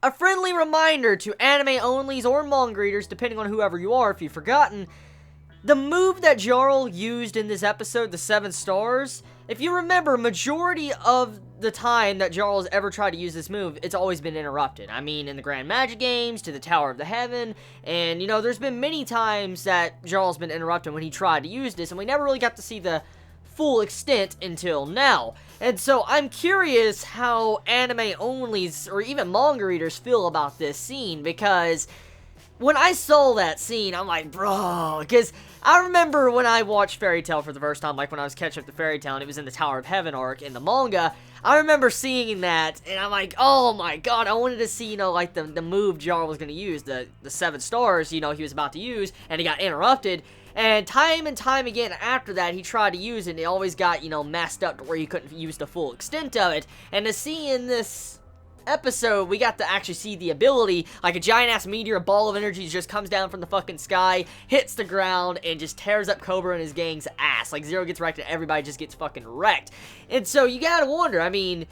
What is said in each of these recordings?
a friendly reminder to anime-onlys or manga readers, depending on whoever you are if you've forgotten, the move that Jarl used in this episode, the 7 stars, if you remember, majority of the time that Jarl has ever tried to use this move, it's always been interrupted. I mean, in the Grand Magic games, to the Tower of the Heaven, and, you know, there's been many times that Jarl's been interrupted when he tried to use this, and we never really got to see the full extent until now. And so, I'm curious how anime-onlys, or even manga readers, feel about this scene, because when I saw that scene, I'm like, bro, because I remember when I watched Fairy Tail for the first time, like when I was catching up to Fairy Tail, and it was in the Tower of Heaven arc in the manga, I remember seeing that, and I'm like, oh my god, I wanted to see, you know, like, the move Jarl was going to use, the 7 stars, you know, he was about to use, and he got interrupted, and time again after that, he tried to use it, and it always got, you know, messed up to where he couldn't use the full extent of it, and to see in this episode, we got to actually see the ability, like a giant-ass meteor, a ball of energy just comes down from the fucking sky, hits the ground, and just tears up Cobra and his gang's ass. Like, Zero gets wrecked and everybody just gets fucking wrecked. And so, you gotta wonder, I mean,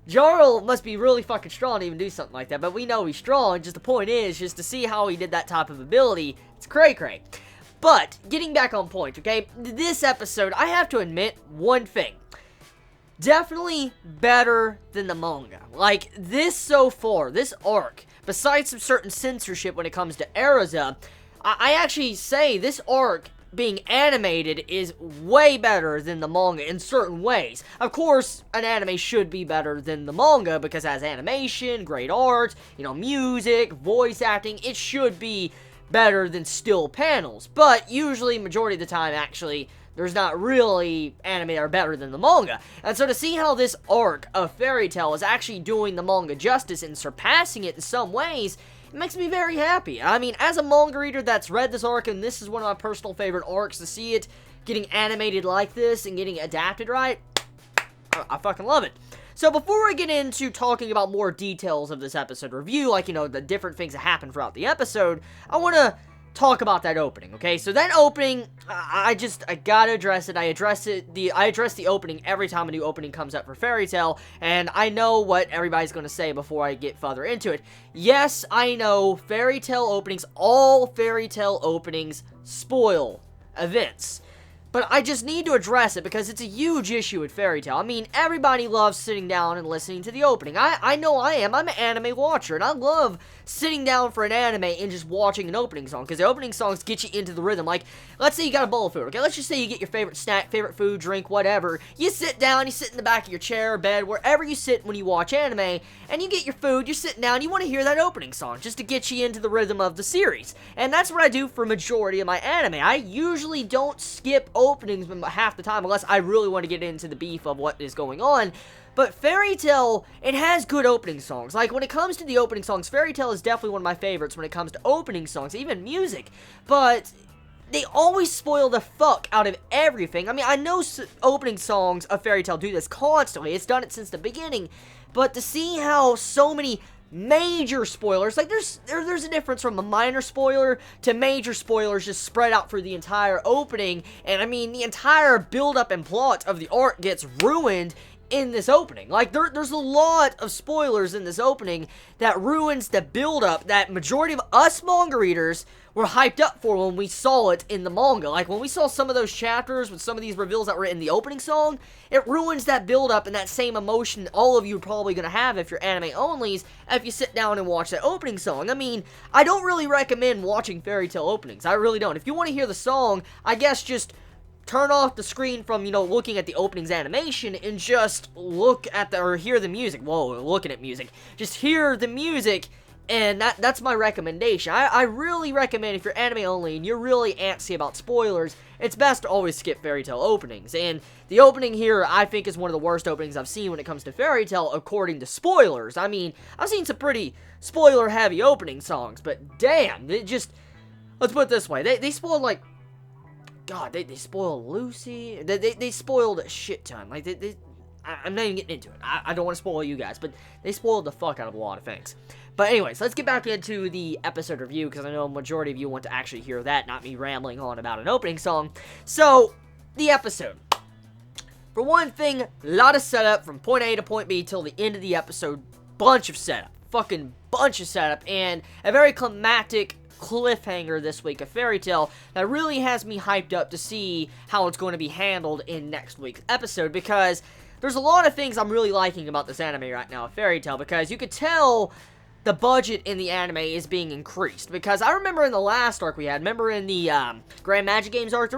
Jarl must be really fucking strong to even do something like that, but we know he's strong, just the point is, just to see how he did that type of ability, it's cray-cray. But, getting back on point, okay, this episode, I have to admit one thing. Definitely better than the manga. Like, this so far, this arc, besides some certain censorship when it comes to Erza, I actually say this arc being animated is way better than the manga in certain ways. Of course, an anime should be better than the manga because it has animation, great art, you know, music, voice acting, it should be better than still panels. But usually, majority of the time, actually, there's not really anime that are better than the manga. And so to see how this arc of Fairy Tail is actually doing the manga justice and surpassing it in some ways, it makes me very happy. I mean, as a manga reader that's read this arc, and this is one of my personal favorite arcs, to see it getting animated like this and getting adapted right, I fucking love it. So before I get into talking about more details of this episode review, like, you know, the different things that happen throughout the episode, I want to talk about that opening, okay? So that opening, I gotta address it. I address the opening every time a new opening comes up for Fairy Tail, and I know what everybody's gonna say before I get further into it. Yes, I know, Fairy Tail openings, all Fairy Tail openings spoil events. But I just need to address it because it's a huge issue with Fairy Tail. I mean, everybody loves sitting down and listening to the opening. I know I am. I'm an anime watcher, and I love sitting down for an anime and just watching an opening song, because the opening songs get you into the rhythm. Like, let's say you got a bowl of food, okay? Let's just say you get your favorite snack, favorite food, drink, whatever. You sit down, you sit in the back of your chair, bed, wherever you sit when you watch anime, and you get your food, you're sitting down, you want to hear that opening song, just to get you into the rhythm of the series. And that's what I do for majority of my anime. I usually don't skip openings half the time, unless I really want to get into the beef of what is going on. But Fairy Tail, it has good opening songs. Like, when it comes to the opening songs, Fairy Tail is definitely one of my favorites when it comes to opening songs, even music. But they always spoil the fuck out of everything. I mean, I know opening songs of Fairy Tail do this constantly. It's done it since the beginning. But to see how so many major spoilers, like, there's a difference from a minor spoiler to major spoilers just spread out for the entire opening. And, I mean, the entire build-up and plot of the arc gets ruined in this opening. Like, there's a lot of spoilers in this opening that ruins the build-up that majority of us manga readers were hyped up for when we saw it in the manga. Like, when we saw some of those chapters with some of these reveals that were in the opening song, it ruins that build-up and that same emotion all of you are probably going to have if you're anime-onlys if you sit down and watch that opening song. I mean, I don't really recommend watching Fairy Tail openings. I really don't. If you want to hear the song, I guess just turn off the screen from, you know, looking at the opening's animation and just look at or hear the music. Whoa, looking at music. Just hear the music, and that's my recommendation. I really recommend, if you're anime only and you're really antsy about spoilers, it's best to always skip Fairy Tail openings. And the opening here, I think, is one of the worst openings I've seen when it comes to Fairy Tail, according to spoilers. I mean, I've seen some pretty spoiler-heavy opening songs, but damn, it just, let's put it this way, they spoiled, like, God, they spoiled Lucy. They spoiled a shit ton. Like, I'm not even getting into it. I don't want to spoil you guys, but they spoiled the fuck out of a lot of things. But anyways, let's get back into the episode review, because I know a majority of you want to actually hear that, not me rambling on about an opening song. So, the episode. For one thing, a lot of setup from point A to point B till the end of the episode. Bunch of setup. fucking bunch of setup and a very climactic cliffhanger this week, a fairy tale that really has me hyped up to see how it's going to be handled in next week's episode, because there's a lot of things I'm really liking about this anime right now, a fairy tale, because you could tell the budget in the anime is being increased, because I remember in the last arc we had, remember in the Grand Magic Games arc,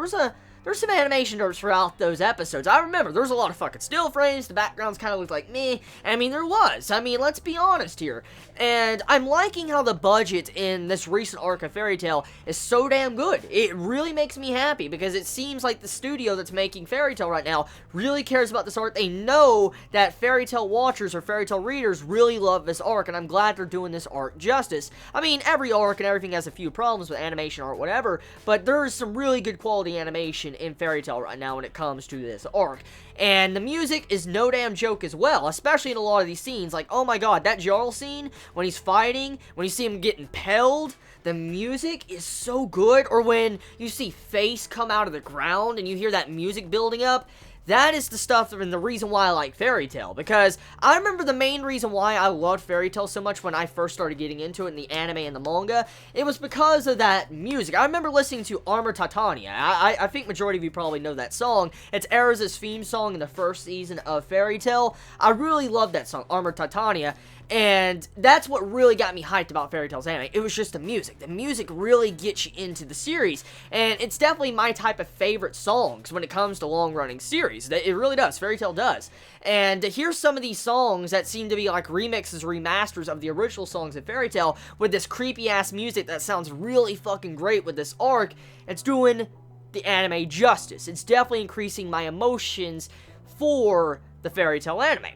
there's some animation errors throughout those episodes. I remember, there was a lot of fucking still frames, the backgrounds kind of looked like meh. I mean, there was. I mean, let's be honest here. And I'm liking how the budget in this recent arc of Fairy Tail is so damn good. It really makes me happy, because it seems like the studio that's making Fairy Tail right now really cares about this arc. They know that Fairy Tail watchers or Fairy Tail readers really love this arc, and I'm glad they're doing this arc justice. I mean, every arc and everything has a few problems with animation or whatever, but there's some really good quality animation in Fairy Tail right now when it comes to this arc. And the music is no damn joke as well, especially in a lot of these scenes. Like, oh my god, that Jarl scene, when he's fighting, when you see him getting impaled, the music is so good. Or when you see Face come out of the ground and you hear that music building up. That is the stuff and the reason why I like Fairy Tail, because I remember the main reason why I loved Fairy Tail so much when I first started getting into it in the anime and the manga, it was because of that music. I remember listening to Armor Titania. I think majority of you probably know that song. It's Erza's theme song in the first season of Fairy Tail. I really love that song, Armor Titania. And that's what really got me hyped about Fairy Tail's anime. It was just the music. The music really gets you into the series. And it's definitely my type of favorite songs when it comes to long-running series. It really does. Fairy Tail does. And to hear some of these songs that seem to be like remixes, remasters of the original songs of Fairy Tail with this creepy-ass music that sounds really fucking great with this arc, it's doing the anime justice. It's definitely increasing my emotions for the Fairy Tail anime.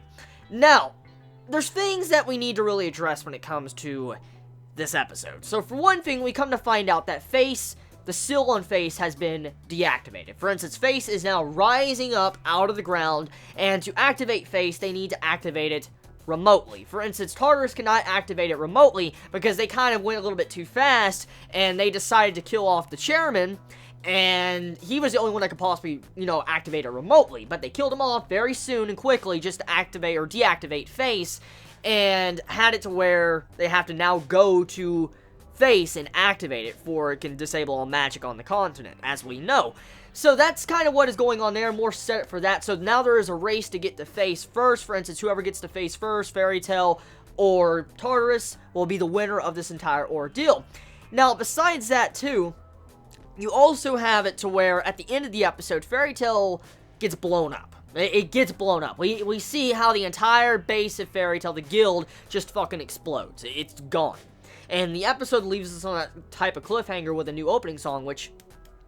Now, there's things that we need to really address when it comes to this episode. So for one thing, we come to find out that Face, the seal on Face, has been deactivated. For instance, Face is now rising up out of the ground, and to activate Face, they need to activate it remotely. For instance, Tartarus cannot activate it remotely because they kind of went a little bit too fast, and they decided to kill off the chairman, and he was the only one that could possibly, activate it remotely. But they killed him off very soon and quickly just to activate or deactivate Face, and had it to where they have to now go to Face and activate it before it can disable all magic on the continent, as we know. So that's kind of what is going on there, more set up for that. So now there is a race to get to Face first. For instance, whoever gets to Face first, Fairy Tail or Tartarus, will be the winner of this entire ordeal. Now, besides that too, you also have it to where, at the end of the episode, Fairy Tail gets blown up. It gets blown up. We see how the entire base of Fairy Tail, the guild, just fucking explodes. It's gone. And the episode leaves us on that type of cliffhanger with a new opening song, which...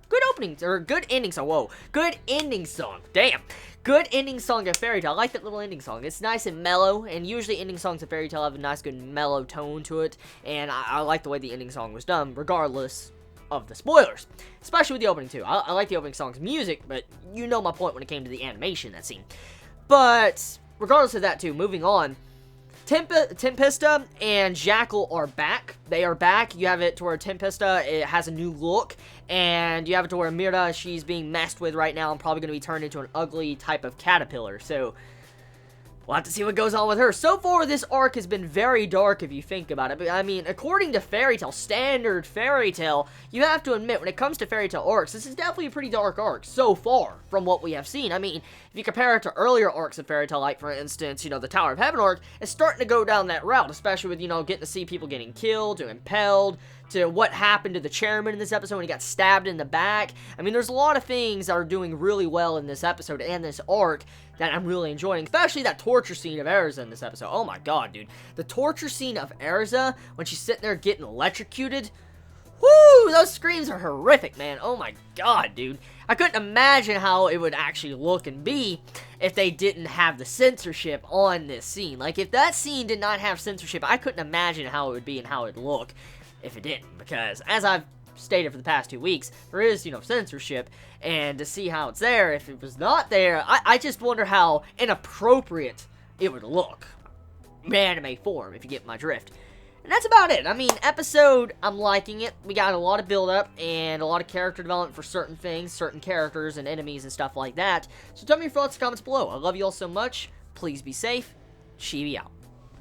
good ending song. Whoa. Good ending song. Damn. Good ending song of Fairy Tail. I like that little ending song. It's nice and mellow, and usually ending songs of Fairy Tail have a nice, good, mellow tone to it, and I like the way the ending song was done, regardless of the spoilers, especially with the opening too. I like the opening song's music, but you know my point when it came to the animation, that scene. But regardless of that too, moving on, Tempesta and Jackal are back. They are back. You have it to where Tempesta, it has a new look, and you have it to where Mira, she's being messed with right now and probably going to be turned into an ugly type of caterpillar. So we'll have to see what goes on with her. So far, this arc has been very dark if you think about it. But, I mean, according to Fairy Tail, standard Fairy Tail, you have to admit, when it comes to Fairy Tail arcs, this is definitely a pretty dark arc so far from what we have seen. I mean, if you compare it to earlier arcs of Fairy Tail, like, for instance, the Tower of Heaven arc, it's starting to go down that route, especially with, getting to see people getting killed, to impaled, to what happened to the chairman in this episode when he got stabbed in the back. I mean, there's a lot of things that are doing really well in this episode and this arc that I'm really enjoying, especially that torture scene of Erza in this episode. Oh my god, dude. The torture scene of Erza, when she's sitting there getting electrocuted, whoo, those screams are horrific, man. Oh my god, dude. I couldn't imagine how it would actually look and be if they didn't have the censorship on this scene. Like, if that scene did not have censorship, I couldn't imagine how it would be and how it would look if it didn't, because as I've stated for the past 2 weeks, there is, censorship, and to see how it's there, if it was not there, I just wonder how inappropriate it would look in anime form, if you get my drift. And that's about it. I mean, episode, I'm liking it. We got a lot of build-up and a lot of character development for certain things, certain characters and enemies and stuff like that. So tell me your thoughts in the comments below. I love you all so much. Please be safe. Chibi out.